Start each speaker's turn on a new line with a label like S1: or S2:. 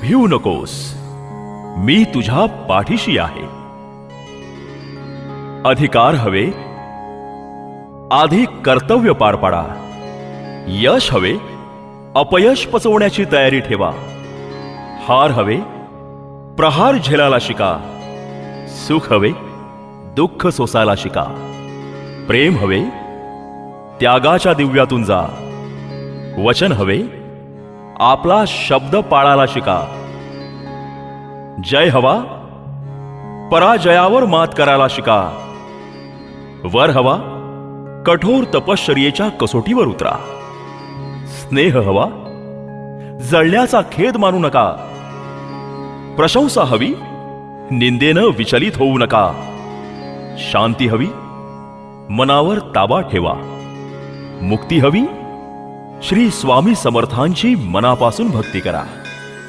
S1: भिवू नकोस, मी तुझ्या पाठीशी आहे. अधिकार हवे, आधी कर्तव्य पार पाडा. यश हवे, अपयश पचवण्याची तयारी ठेवा. हार हवे, प्रहार झेलायला शिका. सुख हवे, दुःख सोसायला शिका. प्रेम हवे, त्यागाच्या दिव्यातून जा. वचन हवे, आपला शब्द पाळायला शिका. जय हवा, पराजयावर मात करायला शिका. वर हवा, कठोर तपश्चर्येच्या कसोटीवर उतरा. स्नेह हवा, जळण्याचा खेद मानू नका. प्रशंसा हवी, निंदेनं विचलित होऊ नका. शांती हवी, मनावर ताबा ठेवा. मुक्ती हवी, श्री स्वामी समर्थांची मनापासून भक्ती करा.